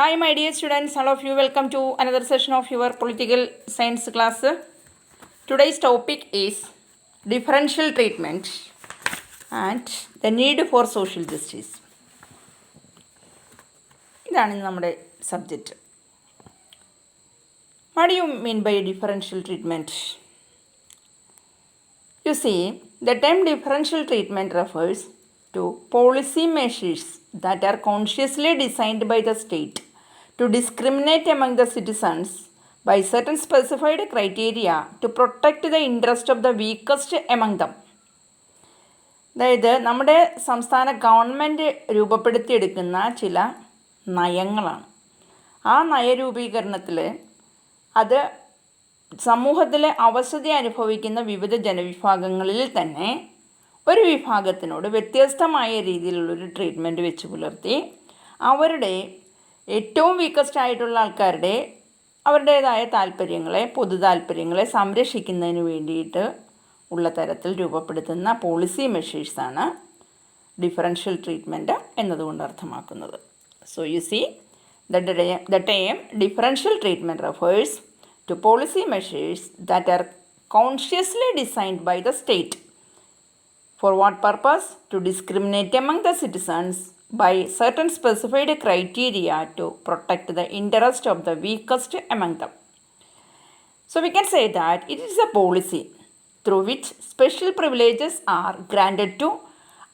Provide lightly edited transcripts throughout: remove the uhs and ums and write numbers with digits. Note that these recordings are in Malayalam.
Hi my dear students, all of you welcome to another session of your political science class. Today's topic is differential treatment and the need for social justice. ഇതാണ് നമ്മുടെ subject. What do you mean by differential treatment? You see, the term differential treatment refers to policy measures that are consciously designed by the state to discriminate among the citizens by certain specified criteria to protect the interest of the weakest among them. അതായത് നമ്മുടെ സംസ്ഥാന ഗവൺമെൻറ് രൂപപ്പെടുത്തിയെടുക്കുന്ന ചില നയങ്ങളാണ്. ആ നയരൂപീകരണത്തിൽ അത് സമൂഹത്തിലെ അവശത അനുഭവിക്കുന്ന വിവിധ ജനവിഭാഗങ്ങളിൽ തന്നെ ഒരു വിഭാഗത്തിനോട് വ്യത്യസ്തമായ രീതിയിലുള്ളൊരു ട്രീറ്റ്മെൻറ്റ് വെച്ച് പുലർത്തി അവരുടെ ഏറ്റവും വീക്കസ്റ്റ് ആയിട്ടുള്ള ആൾക്കാരുടെ അവരുടേതായ താല്പര്യങ്ങളെ പൊതു താല്പര്യങ്ങളെ സംരക്ഷിക്കുന്നതിന് വേണ്ടിയിട്ട് ഉള്ള തരത്തിൽ രൂപപ്പെടുത്തുന്ന പോളിസി മെഷേഴ്സാണ് ഡിഫറൻഷ്യൽ ട്രീറ്റ്മെൻറ്റ് എന്നതുകൊണ്ട് അർത്ഥമാക്കുന്നത്. So you C the term differential treatment refers to policy measures that are consciously designed by the state. For what purpose? To discriminate among the citizens by certain specified criteria to protect the interest of the weakest among them. So we can say that it is a policy through which special privileges are granted to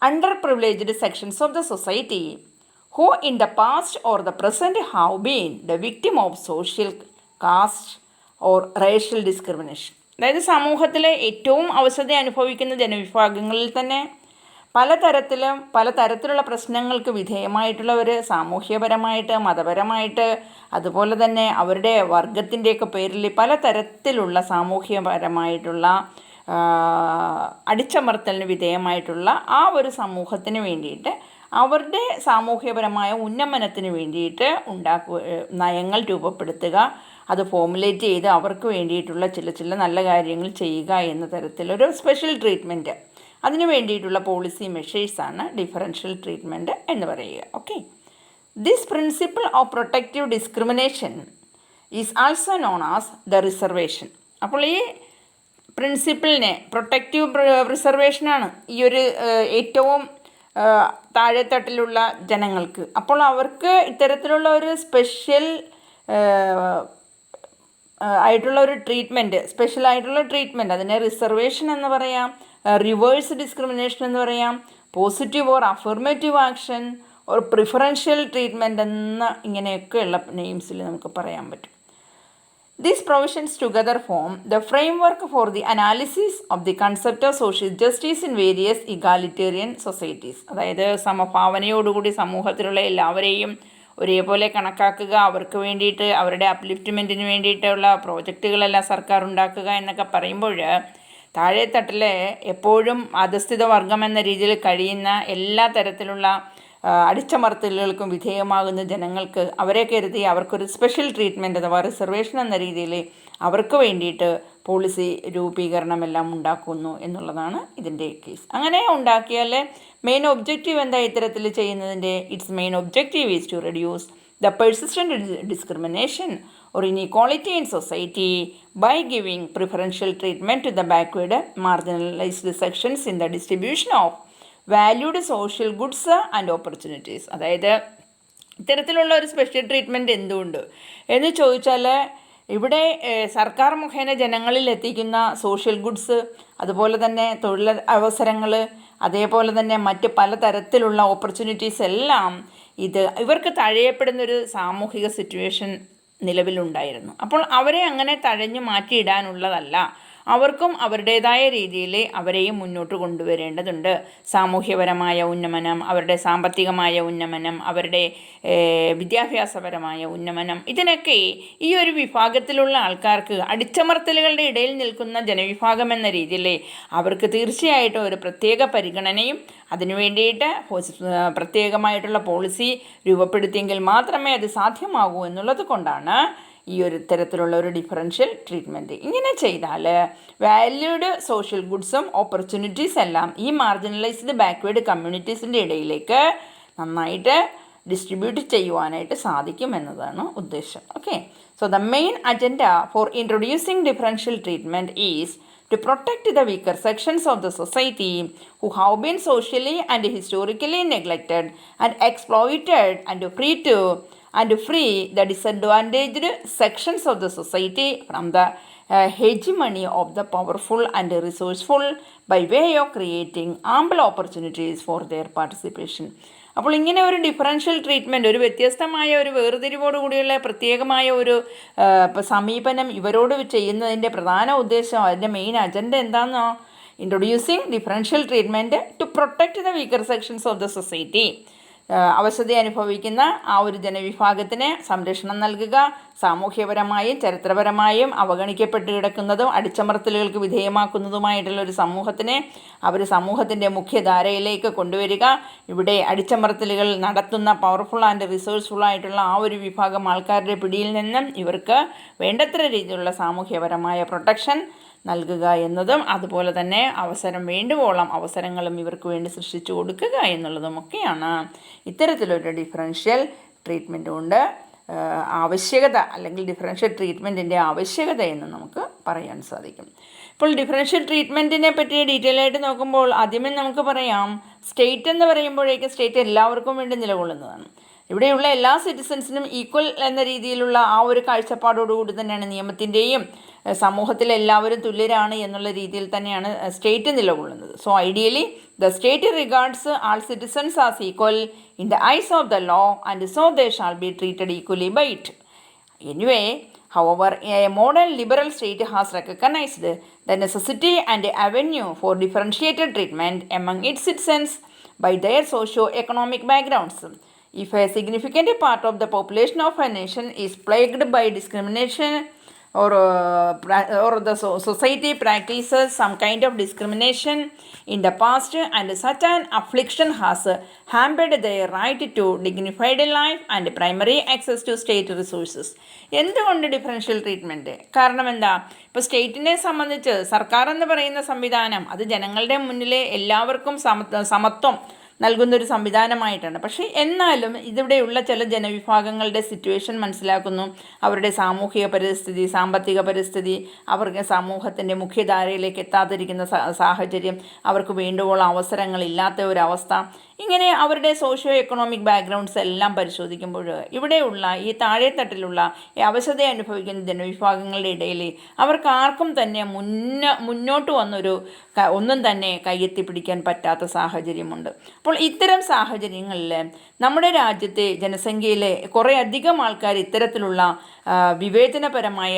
underprivileged sections of the society who in the past or the present have been the victim of social, caste or racial discrimination. അതായത് സമൂഹത്തിലെ ഏറ്റവും അവശത അനുഭവിക്കുന്ന ജനവിഭാഗങ്ങളിൽ തന്നെ പലതരത്തിലുള്ള പ്രശ്നങ്ങൾക്ക് വിധേയമായിട്ടുള്ളവർ സാമൂഹ്യപരമായിട്ട് മതപരമായിട്ട് അതുപോലെ തന്നെ അവരുടെ വർഗത്തിൻ്റെയൊക്കെ പേരിൽ പലതരത്തിലുള്ള സാമൂഹ്യപരമായിട്ടുള്ള അടിച്ചമർത്തലിന് വിധേയമായിട്ടുള്ള ആ ഒരു സമൂഹത്തിന് വേണ്ടിയിട്ട് അവരുടെ സാമൂഹ്യപരമായ ഉന്നമനത്തിന് വേണ്ടിയിട്ട് നയങ്ങൾ രൂപപ്പെടുത്തുക, അത് ഫോമുലേറ്റ് ചെയ്ത് അവർക്ക് വേണ്ടിയിട്ടുള്ള ചില നല്ല കാര്യങ്ങൾ ചെയ്യുക എന്ന തരത്തിലൊരു സ്പെഷ്യൽ ട്രീറ്റ്മെൻറ്റ്, അതിന് വേണ്ടിയിട്ടുള്ള പോളിസി മെഷേഴ്സാണ് ഡിഫറൻഷ്യൽ ട്രീറ്റ്മെൻറ്റ് എന്ന് പറയുക. Okay, this principle of protective discrimination is also known as the reservation. അപ്പോൾ ഈ പ്രിൻസിപ്പിളിനെ പ്രൊട്ടക്റ്റീവ് റിസർവേഷനാണ് ഈ ഒരു ഏറ്റവും താഴെത്തട്ടിലുള്ള ജനങ്ങൾക്ക്. അപ്പോൾ അവർക്ക് ഇത്തരത്തിലുള്ള ഒരു സ്പെഷ്യൽ ആയിട്ടുള്ള ഒരു ട്രീറ്റ്മെൻറ്റ്, സ്പെഷ്യലായിട്ടുള്ള ട്രീറ്റ്മെൻറ്റ്, അതിനെ റിസർവേഷൻ എന്ന് പറയാം, റിവേഴ്സ് ഡിസ്ക്രിമിനേഷൻ എന്ന് പറയാം, positive or affirmative action or preferential treatment എന്ന ഇങ്ങനെയൊക്കെയുള്ള നെയിംസിൽ നമുക്ക് പറയാൻ പറ്റും. These provisions together form the framework for the analysis of the concept of social justice in various egalitarian societies. അതായത് സമഭാവനയോടുകൂടി സമൂഹത്തിലുള്ള എല്ലാവരെയും ഒരേപോലെ കണക്കാക്കുക, അവർക്ക് വേണ്ടിയിട്ട് അവരുടെ അപ്ലിഫ്റ്റ്മെൻറ്റിന് വേണ്ടിയിട്ടുള്ള പ്രോജക്റ്റുകളെല്ലാം സർക്കാർ ഉണ്ടാക്കുക എന്നൊക്കെ പറയുമ്പോൾ താഴെത്തട്ടിലെ എപ്പോഴും അധസ്ഥിത വർഗം എന്ന രീതിയിൽ കഴിയുന്ന എല്ലാ തരത്തിലുള്ള അടിച്ചമർത്തലുകൾക്കും വിധേയമാകുന്ന ജനങ്ങൾക്ക് അവരെ കരുതി അവർക്കൊരു സ്പെഷ്യൽ ട്രീറ്റ്മെൻറ്റ് അഥവാ റിസർവേഷൻ എന്ന രീതിയിൽ അവർക്ക് വേണ്ടിയിട്ട് പോളിസി രൂപീകരണമെല്ലാം ഉണ്ടാക്കുന്നു എന്നുള്ളതാണ് ഇതിൻ്റെ കേസ്. അങ്ങനെ ഉണ്ടാക്കിയാൽ മെയിൻ ഒബ്ജക്റ്റീവ് എന്താ ഇത്തരത്തിൽ ചെയ്യുന്നതിൻ്റെ? Its main objective is to reduce the persistent discrimination or inequality in society by giving preferential treatment to the backward marginalized sections in the distribution of valued social goods and opportunities. അതായത് ഇത്തരത്തിലുള്ള ഒരു സ്പെഷ്യൽ ട്രീറ്റ്മെൻറ്റ് എന്തുകൊണ്ട് എന്ന് ചോദിച്ചാൽ ഇവിടെ സർക്കാർ മുഖേന ജനങ്ങളിൽ എത്തിക്കുന്ന സോഷ്യൽ ഗുഡ്സ്, അതുപോലെ തന്നെ തൊഴിൽ അവസരങ്ങൾ, അതേപോലെ തന്നെ മറ്റ് പലതരത്തിലുള്ള ഓപ്പർച്യൂണിറ്റീസ് എല്ലാം ഇവർക്ക് തഴയപ്പെടുന്നൊരു സാമൂഹിക സിറ്റുവേഷൻ നിലവിലുണ്ടായിരുന്നു. അപ്പോൾ അവരെ അങ്ങനെ തഴഞ്ഞു മാറ്റിയിടാനുള്ളതല്ല, അവർക്കും അവരുടേതായ രീതിയിൽ അവരെയും മുന്നോട്ട് കൊണ്ടുവരേണ്ടതുണ്ട്. സാമൂഹ്യപരമായ ഉന്നമനം, അവരുടെ സാമ്പത്തികമായ ഉന്നമനം, അവരുടെ വിദ്യാഭ്യാസപരമായ ഉന്നമനം, ഇതിനൊക്കെ ഈ ഒരു വിഭാഗത്തിലുള്ള ആൾക്കാർക്ക് അടിച്ചമർത്തലുകളുടെ ഇടയിൽ നിൽക്കുന്ന ജനവിഭാഗം എന്ന രീതിയിൽ അവർക്ക് തീർച്ചയായിട്ടും ഒരു പ്രത്യേക പരിഗണനയും അതിനു വേണ്ടിയിട്ട് പ്രത്യേകമായിട്ടുള്ള പോളിസി രൂപപ്പെടുത്തിയെങ്കിൽ മാത്രമേ അത് സാധ്യമാകൂ എന്നുള്ളത് കൊണ്ടാണ് ഈ ഒരു തരത്തിലുള്ള ഒരു ഡിഫറൻഷ്യൽ ട്രീറ്റ്മെൻറ്റ്. ഇങ്ങനെ ചെയ്താൽ വാല്യൂഡ് സോഷ്യൽ ഗുഡ്സും ഓപ്പർച്യൂണിറ്റീസ് എല്ലാം ഈ മാർജിനലൈസ്ഡ് ബാക്ക്വേർഡ് കമ്മ്യൂണിറ്റീസിൻ്റെ ഇടയിലേക്ക് നന്നായിട്ട് ഡിസ്ട്രിബ്യൂട്ട് ചെയ്യുവാനായിട്ട് സാധിക്കുമെന്നതാണ് ഉദ്ദേശം. Okay, so the main agenda for introducing differential treatment is to protect the weaker sections of the society who have been socially and historically neglected and exploited, and to free the disadvantaged sections of the society from the hegemony of the powerful and resourceful by way of creating ample opportunities for their participation. അപ്പോൾ ഇങ്ങനെ ഒരു ഡിഫറൻഷ്യൽ ട്രീറ്റ്മെൻറ്റ്, ഒരു വ്യത്യസ്തമായ ഒരു വേർതിരിവോട് കൂടിയുള്ള പ്രത്യേകമായ ഒരു സമീപനം ഇവരോട് ചെയ്യുന്നതിൻ്റെ പ്രധാന ഉദ്ദേശം, അതിൻ്റെ മെയിൻ അജണ്ട എന്താണെന്നോ, introducing differential treatment to protect the weaker sections of the society. അവശത അനുഭവിക്കുന്ന ആ ഒരു ജനവിഭാഗത്തിന് സംരക്ഷണം നൽകുക, സാമൂഹ്യപരമായും ചരിത്രപരമായും അവഗണിക്കപ്പെട്ട് കിടക്കുന്നതും അടിച്ചമർത്തലുകൾക്ക് വിധേയമാക്കുന്നതുമായിട്ടുള്ള ഒരു സമൂഹത്തിനെ അവർ സമൂഹത്തിൻ്റെ മുഖ്യധാരയിലേക്ക് കൊണ്ടുവരിക. ഇവിടെ അടിച്ചമർത്തലുകൾ നടത്തുന്ന പവർഫുൾ ആൻഡ് റിസോഴ്സ്ഫുള്ളായിട്ടുള്ള ആ ഒരു വിഭാഗം ആൾക്കാരുടെ പിടിയിൽ നിന്നും ഇവർക്ക് വേണ്ടത്ര രീതിയിലുള്ള സാമൂഹ്യപരമായ പ്രൊട്ടക്ഷൻ നൽകുക എന്നതും, അതുപോലെ തന്നെ അവസരം വേണ്ടുവോളം അവസരങ്ങളും ഇവർക്ക് വേണ്ടി സൃഷ്ടിച്ചു കൊടുക്കുക എന്നുള്ളതുമൊക്കെയാണ് ഇത്തരത്തിലൊരു ഡിഫറൻഷ്യൽ ട്രീറ്റ്മെൻറ്റ് കൊണ്ട് ആവശ്യകത, അല്ലെങ്കിൽ ഡിഫറൻഷ്യൽ ട്രീറ്റ്മെൻറ്റിൻ്റെ ആവശ്യകത എന്ന് നമുക്ക് പറയാൻ സാധിക്കും. ഇപ്പോൾ ഡിഫറൻഷ്യൽ ട്രീറ്റ്മെൻറ്റിനെ പറ്റി ഡീറ്റെയിൽ ആയിട്ട് നോക്കുമ്പോൾ ആദ്യമേ നമുക്ക് പറയാം, സ്റ്റേറ്റ് എന്ന് പറയുമ്പോഴേക്കും സ്റ്റേറ്റ് എല്ലാവർക്കും വേണ്ടി നിലകൊള്ളുന്നതാണ്. ഇവിടെയുള്ള എല്ലാ സിറ്റിസൺസിനും ഈക്വൽ എന്ന രീതിയിലുള്ള ആ ഒരു കാഴ്ചപ്പാടോടുകൂടി തന്നെയാണ് നിയമത്തിൻ്റെയും സമൂഹത്തിലെ എല്ലാവരും തുല്യരാണ് എന്നുള്ള രീതിയിൽ തന്നെയാണ് സ്റ്റേറ്റ് നിലകൊള്ളുന്നത്. So ideally the state regards all citizens as equal in the eyes of the law and so they shall be treated equally by it. Anyway, however, a modern liberal state has recognized the necessity and avenue for differentiated treatment among its citizens by their socio-economic backgrounds. If a significant part of the population of a nation is plagued by discrimination, or the society practices some kind of discrimination in the past, and such an affliction has hampered their right to dignified life and primary access to state resources. എന്തുകൊണ്ട് ഡിഫറൻഷ്യൽ ട്രീറ്റ്മെൻറ്റ്? കാരണം എന്താ? ഇപ്പോൾ സ്റ്റേറ്റിനെ സംബന്ധിച്ച് സർക്കാർ എന്ന് പറയുന്ന സംവിധാനം അത് ജനങ്ങളുടെ മുന്നിലെ എല്ലാവർക്കും സമത്വം നൽകുന്നൊരു സംവിധാനമായിട്ടാണ്. പക്ഷേ എന്നാലും ഇതിവിടെയുള്ള ചില ജനവിഭാഗങ്ങളുടെ സിറ്റുവേഷൻ മനസ്സിലാക്കുന്നു, അവരുടെ സാമൂഹിക പരിസ്ഥിതി, സാമ്പത്തിക പരിസ്ഥിതി, അവർക്ക് സമൂഹത്തിൻ്റെ മുഖ്യധാരയിലേക്ക് എത്താതിരിക്കുന്ന സാഹചര്യം, അവർക്ക് വേണ്ടുവോളം അവസരങ്ങളില്ലാത്ത ഒരവസ്ഥ, ഇങ്ങനെ അവരുടെ സോഷ്യോ എക്കണോമിക് ബാക്ക്ഗ്രൗണ്ട്സ് എല്ലാം പരിശോധിക്കുമ്പോൾ ഇവിടെയുള്ള ഈ താഴെത്തട്ടിലുള്ള ഈ അവശത അനുഭവിക്കുന്ന ജനവിഭാഗങ്ങളുടെ ഇടയിൽ അവർക്ക് ആർക്കും തന്നെ മുന്നോട്ട് വന്നൊരു ഒന്നും തന്നെ കയ്യെത്തിപ്പിടിക്കാൻ പറ്റാത്ത സാഹചര്യമുണ്ട്. അപ്പോൾ ഇത്തരം സാഹചര്യങ്ങളിൽ നമ്മുടെ രാജ്യത്തെ ജനസംഖ്യയിലെ കുറേ അധികം ആൾക്കാർ ഇത്തരത്തിലുള്ള വിവേചനപരമായ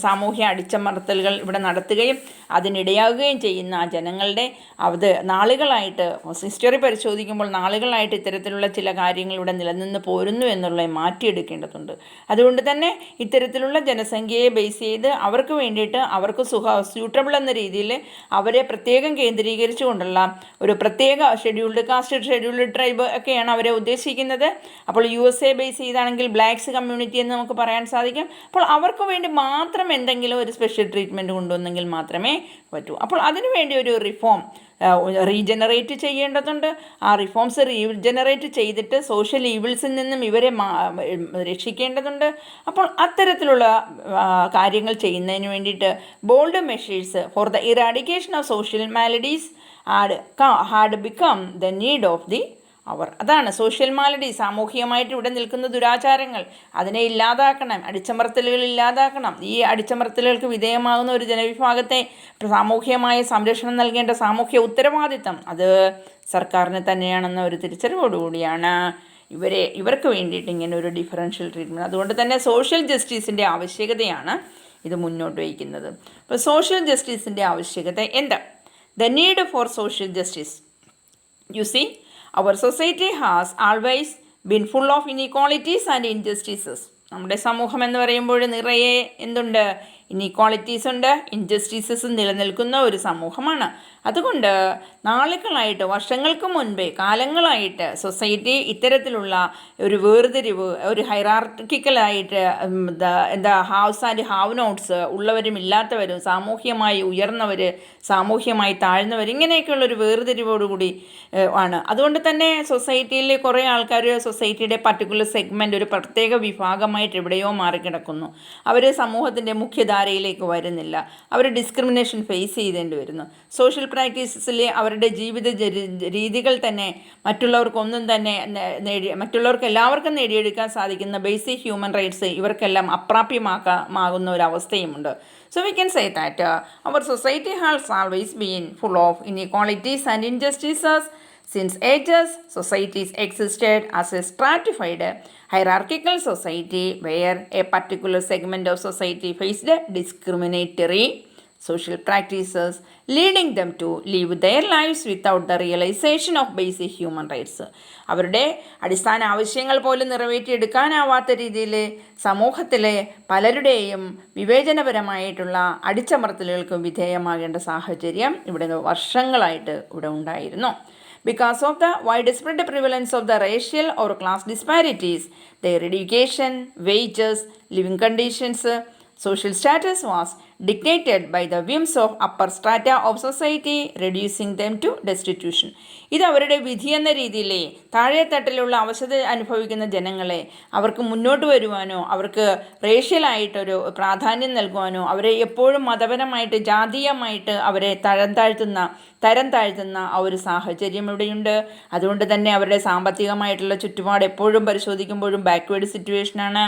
സാമൂഹ്യ അടിച്ചമർത്തലുകൾ ഇവിടെ നടത്തുകയും അതിനിടയാകുകയും ചെയ്യുന്ന ജനങ്ങളുടെ അത് നാളുകളായിട്ട് ഹിസ്റ്ററി പരിശോധിക്കുമ്പോൾ നാളുകളായിട്ട് ഇത്തരത്തിലുള്ള ചില കാര്യങ്ങൾ ഇവിടെ നിലനിന്ന് പോരുന്നു എന്നുള്ളത് മാറ്റിയെടുക്കേണ്ടതുണ്ട്. അതുകൊണ്ട് തന്നെ ഇത്തരത്തിലുള്ള ജനസംഖ്യയെ ബേസ് ചെയ്ത് അവർക്ക് വേണ്ടിയിട്ട് അവർക്ക് സ്യൂട്ടബിൾ എന്ന രീതിയിൽ അവരെ പ്രത്യേകം കേന്ദ്രീകരിച്ചുകൊണ്ടുള്ള ഒരു പ്രത്യേക ഷെഡ്യൂൾഡ് കാസ്റ്റ്, ഷെഡ്യൂൾഡ് ട്രൈബ് ഒക്കെയാണ് അവരെ ഉദ്ദേശിക്കുന്നത്. അപ്പോൾ USA ബേസ് ചെയ്താണെങ്കിൽ ബ്ലാക്സ് കമ്മ്യൂണിറ്റി എന്ന് നമുക്ക് പറയാൻ സാധിക്കും. അപ്പോൾ അവർക്ക് വേണ്ടി മാത്രം എന്തെങ്കിലും ഒരു സ്പെഷ്യൽ ട്രീറ്റ്മെൻറ്റ് കൊണ്ടുവന്നെങ്കിൽ മാത്രമേ പറ്റൂ. അപ്പോൾ അതിനുവേണ്ടി ഒരു റിഫോം റീജനറേറ്റ് ചെയ്യേണ്ടതുണ്ട്. ആ റിഫോംസ് റീജനറേറ്റ് ചെയ്തിട്ട് സോഷ്യൽ ഈവിൾസിൽ നിന്നും ഇവരെ രക്ഷിക്കേണ്ടതുണ്ട്. അപ്പോൾ അത്തരത്തിലുള്ള കാര്യങ്ങൾ ചെയ്യുന്നതിന് വേണ്ടിയിട്ട് bold measures for the eradication of social maladies had become the need of the അവർ. അതാണ് സോഷ്യൽ മാലഡി, സാമൂഹികമായിട്ട് ഇവിടെ നിൽക്കുന്ന ദുരാചാരങ്ങൾ, അതിനെ ഇല്ലാതാക്കണം, അടിച്ചമർത്തലുകൾ ഇല്ലാതാക്കണം. ഈ അടിച്ചമർത്തലുകൾക്ക് വിധേയമാകുന്ന ഒരു ജനവിഭാഗത്തെ സാമൂഹികമായ സംരക്ഷണം നൽകേണ്ട സാമൂഹ്യ ഉത്തരവാദിത്തം അത് സർക്കാരിന് തന്നെയാണെന്ന ഒരു തിരിച്ചറിവോടുകൂടിയാണ് ഇവർക്ക് വേണ്ടിയിട്ട് ഇങ്ങനെ ഒരു ഡിഫറൻഷ്യൽ ട്രീറ്റ്മെൻറ്റ്. അതുകൊണ്ട് തന്നെ സോഷ്യൽ ജസ്റ്റിസിൻ്റെ ആവശ്യകതയാണ് ഇത് മുന്നോട്ട് വയ്ക്കുന്നത്. അപ്പോൾ സോഷ്യൽ ജസ്റ്റിസിൻ്റെ ആവശ്യകത എന്താ? The need for social justice. You see, our society has always been full of inequalities and injustices. നമ്മുടെ സമൂഹം എന്ന് പറയുമ്പോൾ നിറയെ എന്തുണ്ട്? ഇനീക്വാളിറ്റീസ് ഉണ്ട്, ഇൻജസ്റ്റിസസ് നിലനിൽക്കുന്ന ഒരു സമൂഹമാണ്. അതുകൊണ്ട് നാളുകളായിട്ട്, വർഷങ്ങൾക്ക് മുൻപേ, കാലങ്ങളായിട്ട് സൊസൈറ്റി ഇത്തരത്തിലുള്ള ഒരു വേർതിരിവ്, ഒരു ഹൈറാർക്കിക്കലായിട്ട് ഹാവ്സ് ആൻഡ് ഹാവ് നോട്ട്സ്, ഉള്ളവരും ഇല്ലാത്തവരും, സാമൂഹ്യമായി ഉയർന്നവർ, സാമൂഹ്യമായി താഴ്ന്നവർ, ഇങ്ങനെയൊക്കെയുള്ളൊരു വേർതിരിവോടുകൂടി ആണ്. അതുകൊണ്ട് തന്നെ സൊസൈറ്റിയിൽ കുറേ ആൾക്കാർ സൊസൈറ്റിയുടെ പർട്ടിക്കുലർ സെഗ്മെൻ്റ് ഒരു പ്രത്യേക വിഭാഗമായിട്ട് എവിടെയോ മാറിക്കിടക്കുന്നു. അവർ സമൂഹത്തിൻ്റെ മുഖ്യധാരയിലേക്ക് വരുന്നില്ല. അവർ ഡിസ്ക്രിമിനേഷൻ ഫേസ് ചെയ്തേണ്ടി വരുന്നു. സോഷ്യൽ പ്രാക്ടീസസിലെ അവരുടെ ജീവിത രീതികൾ തന്നെ മറ്റുള്ളവർക്ക് എല്ലാവർക്കും നേടിയെടുക്കാൻ സാധിക്കുന്ന ബേസിക് ഹ്യൂമൻ റൈറ്റ്സ് ഇവർക്കെല്ലാം അപ്രാപ്യമാകുന്ന ഒരവസ്ഥയുമുണ്ട്. So we can say that our society has always been full of inequalities and injustices. Since ages, societies existed as a stratified hierarchical society where a particular segment of society faced discriminatory social practices, leading them to live their lives without the realization of basic human rights. അവരുടെ അടിസ്ഥാന ആവശ്യങ്ങൾ പോലും നിറവേറ്റിയെടുക്കാനാവാത്ത രീതിയിൽ സമൂഹത്തിലെ പലരുടെയും വിവേചനപരമായിട്ടുള്ള അടിച്ചമർത്തലുകൾക്ക് വിധേയമാകേണ്ട സാഹചര്യം ഇവിടെ വർഷങ്ങളായിട്ട് ഇവിടെ ഉണ്ടായിരുന്നു. Because of the widespread prevalence of the racial or class disparities, their education, wages, living conditions, social status was dictated by the whims of upper strata of society, reducing them to destitution. ഇത് അവരുടെ വിധി എന്ന രീതിയിലേ താഴെത്തട്ടിലുള്ള അവശത അനുഭവിക്കുന്ന ജനങ്ങളെ അവർക്ക് മുന്നോട്ട് വരുവാനോ, അവർക്ക് റേഷ്യലായിട്ടൊരു പ്രാധാന്യം നൽകുവാനോ, അവരെ എപ്പോഴും മതപരമായിട്ട് ജാതീയമായിട്ട് അവരെ തരം താഴ്ത്തുന്ന ആ ഒരു സാഹചര്യം ഇവിടെയുണ്ട്. അതുകൊണ്ട് തന്നെ അവരുടെ സാമ്പത്തികമായിട്ടുള്ള ചുറ്റുപാട് എപ്പോഴും പരിശോധിക്കുമ്പോഴും ബാക്ക്വേർഡ് സിറ്റുവേഷനാണ്.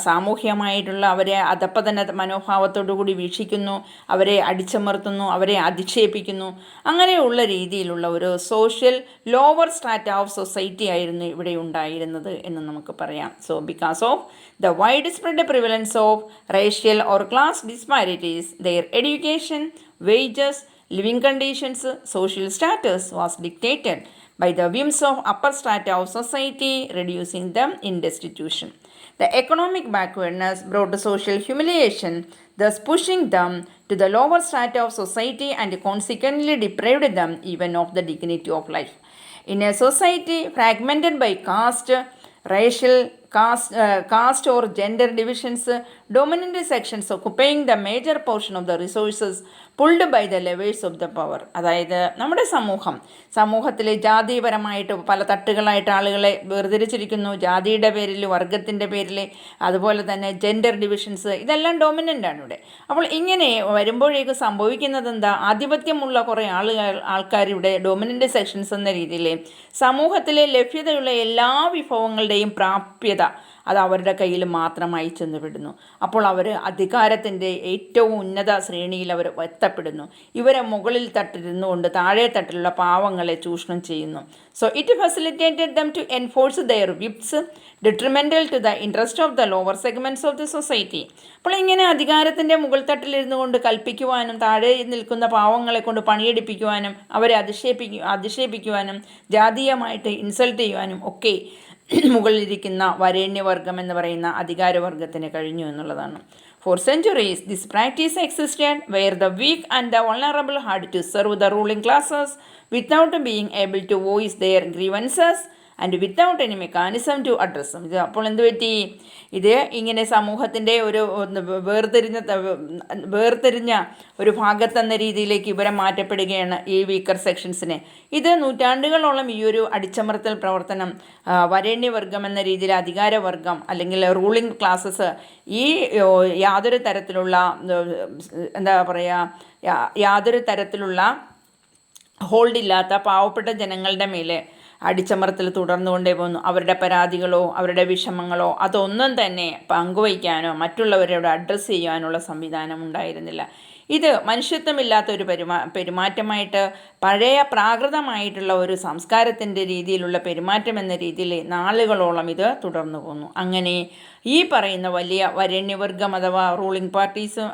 സാമൂഹ്യമായിട്ടുള്ള അവരെ അധപ്പതന മനോഭാവത്തോടു കൂടി വീക്ഷിക്കുന്നു, അവരെ അടിച്ചമർത്തുന്നു, അവരെ അധിക്ഷേപിക്കുന്നു. അങ്ങനെയുള്ള രീതിയിലുള്ള ഒരു social lower strata of society ആയിരുന്നു ഇവിടെ ഉണ്ടായിരുന്നത് എന്ന് നമുക്ക് പറയാം. So because of the widespread prevalence of racial or class disparities, their education, wages, living conditions, social status was dictated by the whims of upper strata of society, reducing them in destitution. The economic backwardness brought social humiliation, thus pushing them to the lower strata of society and consequently deprived them even of the dignity of life. In a society fragmented by caste or gender divisions, dominant sections occupying the major portion of the resources pulled by the levers of the power. അതായത് നമ്മുടെ സമൂഹത്തിലെ ജാതിപരമായിട്ട് പല തട്ടുകളായിട്ട് ആളുകളെ വേർതിരിച്ചിരിക്കുന്നു. ജാതിയുടെ പേരിൽ, വർഗത്തിൻ്റെ പേരിൽ, അതുപോലെ തന്നെ ജെൻഡർ ഡിവിഷൻസ്, ഇതെല്ലാം ഡോമിനൻ്റ് ആണ് ഇവിടെ. അപ്പോൾ ഇങ്ങനെ വരുമ്പോഴേക്ക് സംഭവിക്കുന്നത് എന്താ? ആധിപത്യമുള്ള കുറേ ആൾക്കാരിവിടെ ഡോമിനൻ്റ് സെക്ഷൻസ് എന്ന രീതിയിൽ സമൂഹത്തിലെ ലഭ്യതയുള്ള എല്ലാ വിഭവങ്ങളുടെയും പ്രാപ്യത അത് അവരുടെ കയ്യിൽ മാത്രമായി ചെന്നുവിടുന്നു. അപ്പോൾ അവർ അധികാരത്തിൻ്റെ ഏറ്റവും ഉന്നത ശ്രേണിയിൽ അവർ എത്തപ്പെടുന്നു. ഇവരെ മുകളിൽ തട്ടിരുന്നുകൊണ്ട് താഴെ തട്ടിലുള്ള പാവങ്ങളെ ചൂഷണം ചെയ്യുന്നു. So it facilitated them to enforce their whips detrimental to the interest of the lower segments of the society. അപ്പോൾ ഇങ്ങനെ അധികാരത്തിൻ്റെ മുകൾ തട്ടിലിരുന്നു കൊണ്ട് കൽപ്പിക്കുവാനും താഴെ നിൽക്കുന്ന പാവങ്ങളെ കൊണ്ട് പണിയെടുപ്പിക്കുവാനും അവരെ അധിക്ഷേപിക്കുവാനും ജാതീയമായിട്ട് ഇൻസൾട്ട് ചെയ്യുവാനും ഒക്കെ മുകളിലിരിക്കുന്ന വരേണ്യവർഗം എന്ന് പറയുന്ന അധികാരവർഗത്തിന് കഴിഞ്ഞു എന്നുള്ളതാണ്. For centuries, this practice existed where the weak and the vulnerable had to serve the ruling classes without being able to voice their grievances and without any mechanism to address them. ഇത് അപ്പോൾ എന്ത് പറ്റി? ഇത് ഇങ്ങനെ സമൂഹത്തിൻ്റെ ഒരു വേർതിരിഞ്ഞ ഒരു ഭാഗത്തെന്ന രീതിയിലേക്ക് ഇവരെ മാറ്റപ്പെടുകയാണ്, ഈ വീക്കർ സെക്ഷൻസിനെ. ഇത് നൂറ്റാണ്ടുകളോളം ഈ ഒരു അടിച്ചമർത്തൽ പ്രവർത്തനം വരേണ്യവർഗം എന്ന രീതിയിൽ അധികാരവർഗം അല്ലെങ്കിൽ റൂളിംഗ് ക്ലാസ്സസ് ഈ യാതൊരു തരത്തിലുള്ള ഹോൾഡില്ലാത്ത പാവപ്പെട്ട ജനങ്ങളുടെ മേലെ അടിച്ചമർത്തൽ തുടർന്നുകൊണ്ടേ പോകുന്നു. അവരുടെ പരാതികളോ അവരുടെ വിഷമങ്ങളോ അതൊന്നും തന്നെ പങ്കുവയ്ക്കാനോ മറ്റുള്ളവരോട് അഡ്രസ്സ് ചെയ്യാനുള്ള സംവിധാനം ഉണ്ടായിരുന്നില്ല. ഇത് മനുഷ്യത്വമില്ലാത്ത ഒരു പെരുമാറ്റമായിട്ട് പഴയ പ്രാകൃതമായിട്ടുള്ള ഒരു സംസ്കാരത്തിൻ്റെ രീതിയിലുള്ള പെരുമാറ്റം എന്ന രീതിയിൽ നാളുകളോളം ഇത് തുടർന്നു പോന്നു. അങ്ങനെ ഈ പറയുന്ന വലിയ വരേണ്യവർഗം അഥവാ റൂളിംഗ് പാർട്ടീസും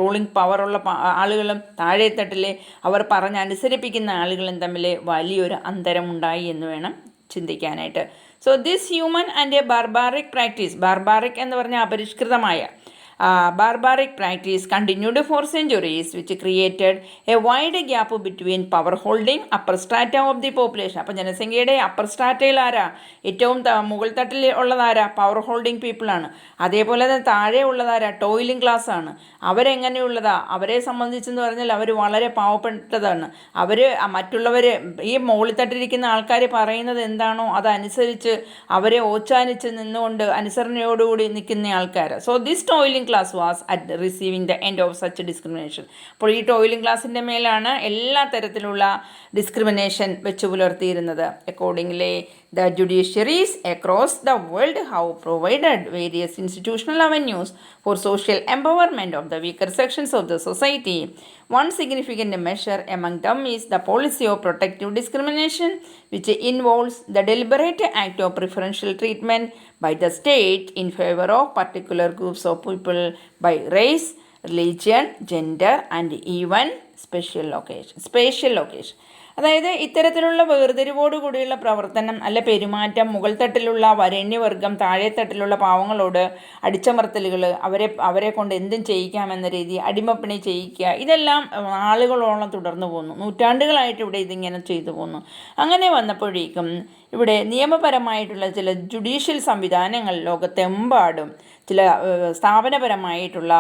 റൂളിംഗ് പവറുള്ള ആളുകളും താഴെത്തട്ടിലെ അവർ പറഞ്ഞനുസരിപ്പിക്കുന്ന ആളുകളും തമ്മിൽ വലിയൊരു അന്തരമുണ്ടായി എന്ന് വേണം ചിന്തിക്കാനായിട്ട്. So this human and a barbaric practice, barbaric എന്ന് പറഞ്ഞാൽ അപരിഷ്കൃതമായ barbaric practice continued for centuries, which created a wide gap between power holding upper strata of the population. അപ്പം ജനസംഖ്യയുടെ അപ്പർ സ്ട്രാറ്റയിൽ ആരാ, ഏറ്റവും മുകൾ തട്ടിൽ ഉള്ളതാരാ, പവർ ഹോൾഡിംഗ് പീപ്പിളാണ്. അതേപോലെ തന്നെ താഴെ ഉള്ളതാരാ, ടോയിലിംഗ് ക്ലാസ് ആണ്. അവരെങ്ങനെയുള്ളതാ, അവരെ സംബന്ധിച്ചെന്ന് പറഞ്ഞാൽ അവർ വളരെ പാവപ്പെട്ടതാണ്. അവർ മറ്റുള്ളവർ ഈ മുകളിൽ തട്ടിലിരിക്കുന്ന ആൾക്കാർ പറയുന്നത് എന്താണോ അതനുസരിച്ച് അവരെ ഓച്ചാനിച്ച് നിന്നുകൊണ്ട് അനുസരണയോടുകൂടി നിൽക്കുന്ന ആൾക്കാർ. So this toiling class was at receiving the end of such discrimination. അപ്പോൾ ഈ ടോയിലിംഗ് ക്ലാസിൻ്റെ മേലാണ് എല്ലാ തരത്തിലുള്ള ഡിസ്ക്രിമിനേഷൻ വെച്ച് പുലർത്തിയിരുന്നത്. Accordingly the judiciaries across the world have provided various institutional avenues for social empowerment of the weaker sections of the society. One significant measure among them is the policy of protective discrimination, which involves the deliberate act of preferential treatment by the state in favor of particular groups of people by race, religion, gender, and even spatial location. അതായത് ഇത്തരത്തിലുള്ള വേർതിരിവോട് കൂടിയുള്ള പ്രവർത്തനം അല്ല പെരുമാറ്റം, മുകൾ തട്ടിലുള്ള വരേണ്യവർഗം താഴെത്തട്ടിലുള്ള പാവങ്ങളോട് അടിച്ചമർത്തലുകൾ, അവരെ കൊണ്ട് എന്തും ചെയ്യിക്കാമെന്ന രീതി, അടിമപ്പണി ചെയ്യിക്കുക, ഇതെല്ലാം നാളുകളോളം തുടർന്നു പോന്നു. നൂറ്റാണ്ടുകളായിട്ട് ഇവിടെ ഇതിങ്ങനെ ചെയ്തു പോന്നു. അങ്ങനെ വന്നപ്പോഴേക്കും ഇവിടെ നിയമപരമായിട്ടുള്ള ചില ജുഡീഷ്യൽ സംവിധാനങ്ങൾ ലോകത്തെമ്പാടും ചില സ്ഥാപനപരമായിട്ടുള്ള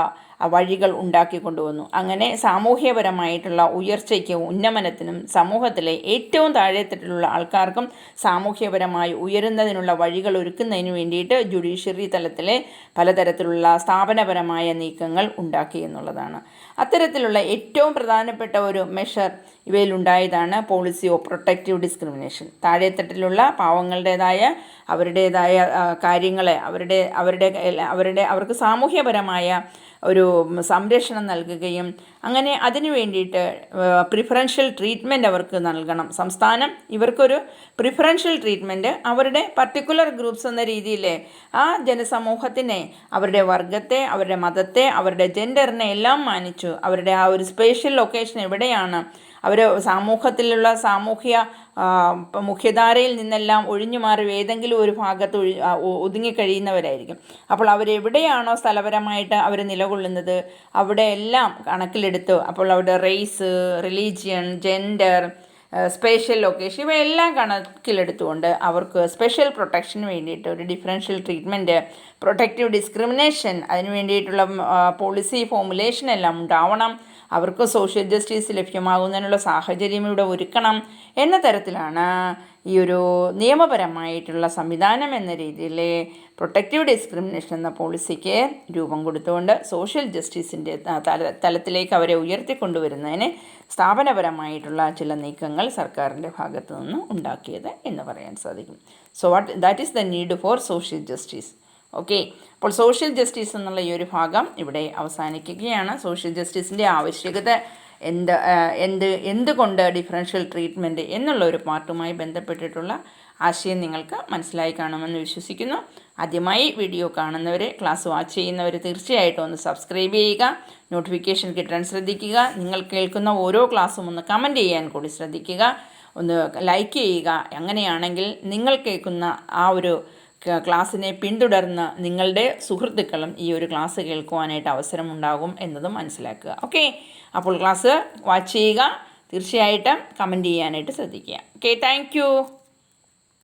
വഴികൾ ഉണ്ടാക്കിക്കൊണ്ടുവന്നു. അങ്ങനെ സാമൂഹ്യപരമായിട്ടുള്ള ഉയർച്ചയ്ക്കും ഉന്നമനത്തിനും സമൂഹത്തിലെ ഏറ്റവും താഴെത്തട്ടിലുള്ള ആൾക്കാർക്കും സാമൂഹ്യപരമായി ഉയരുന്നതിനുള്ള വഴികൾ ഒരുക്കുന്നതിന് വേണ്ടിയിട്ട് ജുഡീഷ്യറി തലത്തിലെ പലതരത്തിലുള്ള സ്ഥാപനപരമായ നീക്കങ്ങൾ ഉണ്ടാക്കി എന്നുള്ളതാണ്. അത്തരത്തിലുള്ള ഏറ്റവും പ്രധാനപ്പെട്ട ഒരു മെഷർ ഇവയിലുണ്ടായതാണ് പോളിസി ഓഫ് പ്രൊട്ടക്റ്റീവ് ഡിസ്ക്രിമിനേഷൻ. താഴെത്തട്ടിലുള്ള പാവങ്ങളുടേതായ അവരുടേതായ കാര്യങ്ങളെ അവർക്ക് സാമൂഹ്യപരമായ ഒരു സംരക്ഷണം നൽകുകയും അങ്ങനെ അതിനു വേണ്ടിയിട്ട് പ്രിഫറൻഷ്യൽ ട്രീറ്റ്മെൻറ്റ് അവർക്ക് നൽകണം. സംസ്ഥാനം ഇവർക്കൊരു പ്രിഫറൻഷ്യൽ ട്രീറ്റ്മെൻറ്റ് അവരുടെ പർട്ടിക്കുലർ ഗ്രൂപ്പ്സ് എന്ന രീതിയിൽ ആ ജനസമൂഹത്തിനെ, അവരുടെ വർഗത്തെ, അവരുടെ മതത്തെ, അവരുടെ ജെൻഡറിനെ എല്ലാം മാനിച്ചു അവരുടെ ആ ഒരു സ്പേഷ്യൽ ലൊക്കേഷൻ എവിടെയാണ്, അവർ സമൂഹത്തിലുള്ള സാമൂഹ്യ മുഖ്യധാരയിൽ നിന്നെല്ലാം ഒഴിഞ്ഞു മാറി ഏതെങ്കിലും ഒരു ഭാഗത്ത് ഒതുങ്ങിക്കഴിയുന്നവരായിരിക്കും. അപ്പോൾ അവരെവിടെയാണോ സ്ഥലപരമായിട്ട് അവർ നിലകൊള്ളുന്നത് അവിടെ എല്ലാം കണക്കിലെടുത്ത്, അപ്പോൾ അവരുടെ race, religion, gender, spatial location ഇവയെല്ലാം കണക്കിലെടുത്തുകൊണ്ട് അവർക്ക് സ്പെഷ്യൽ പ്രൊട്ടക്ഷന് വേണ്ടിയിട്ട് ഒരു ഡിഫറൻഷ്യൽ ട്രീറ്റ്മെൻറ്റ്, പ്രൊട്ടക്റ്റീവ് ഡിസ്ക്രിമിനേഷൻ, അതിന് വേണ്ടിയിട്ടുള്ള പോളിസി ഫോമുലേഷൻ എല്ലാം ഉണ്ടാവണം. അവർക്ക് സോഷ്യൽ ജസ്റ്റിസ് ലഭ്യമാകുന്നതിനുള്ള സാഹചര്യം ഇവിടെ ഒരുക്കണം എന്ന തരത്തിലാണ് ഈ ഒരു നിയമപരമായിട്ടുള്ള സംവിധാനം എന്ന രീതിയിൽ പ്രൊട്ടക്റ്റീവ് ഡിസ്ക്രിമിനേഷൻ എന്ന പോളിസിക്ക് രൂപം കൊടുത്തുകൊണ്ട് സോഷ്യൽ ജസ്റ്റിസിൻ്റെ തലത്തിലേക്ക് അവരെ ഉയർത്തിക്കൊണ്ടുവരുന്നതിന് സ്ഥാപനപരമായിട്ടുള്ള ചില നീക്കങ്ങൾ സർക്കാരിൻ്റെ ഭാഗത്തു നിന്ന് ഉണ്ടാക്കിയത് എന്ന് പറയാൻ സാധിക്കും. So that is the need for social justice. Okay, അപ്പോൾ സോഷ്യൽ ജസ്റ്റിസ് എന്നുള്ള ഈ ഒരു ഭാഗം ഇവിടെ അവസാനിക്കുകയാണ്. സോഷ്യൽ ജസ്റ്റിസിൻ്റെ ആവശ്യകത എന്തുകൊണ്ട് ഡിഫറൻഷ്യൽ ട്രീറ്റ്മെൻറ്റ് എന്നുള്ള ഒരു പാർട്ടുമായി ബന്ധപ്പെട്ടിട്ടുള്ള ആശയം നിങ്ങൾക്ക് മനസ്സിലായി കാണുമെന്ന് വിശ്വസിക്കുന്നു. ആദ്യമായി വീഡിയോ കാണുന്നവർ, ക്ലാസ് വാച്ച് ചെയ്യുന്നവർ തീർച്ചയായിട്ടും ഒന്ന് സബ്സ്ക്രൈബ് ചെയ്യുക, നോട്ടിഫിക്കേഷൻ കിട്ടാൻ ശ്രദ്ധിക്കുക. നിങ്ങൾ കേൾക്കുന്ന ഓരോ ക്ലാസ്സും ഒന്ന് കമൻറ്റ് ചെയ്യാൻ കൂടി ശ്രദ്ധിക്കുക, ഒന്ന് ലൈക്ക് ചെയ്യുക. അങ്ങനെയാണെങ്കിൽ നിങ്ങൾ കേൾക്കുന്ന ആ ഒരു ക്ലാസ്സിനെ പിന്തുടർന്ന് നിങ്ങളുടെ സുഹൃത്തുക്കളും ഈ ഒരു ക്ലാസ് കേൾക്കുവാനായിട്ട് അവസരമുണ്ടാകും എന്നതും മനസ്സിലാക്കുക. ഓക്കെ, അപ്പോൾ ക്ലാസ് വാച്ച് ചെയ്യുക, തീർച്ചയായിട്ടും കമൻറ്റ് ചെയ്യാനായിട്ട് ശ്രദ്ധിക്കുക. Okay, thank you.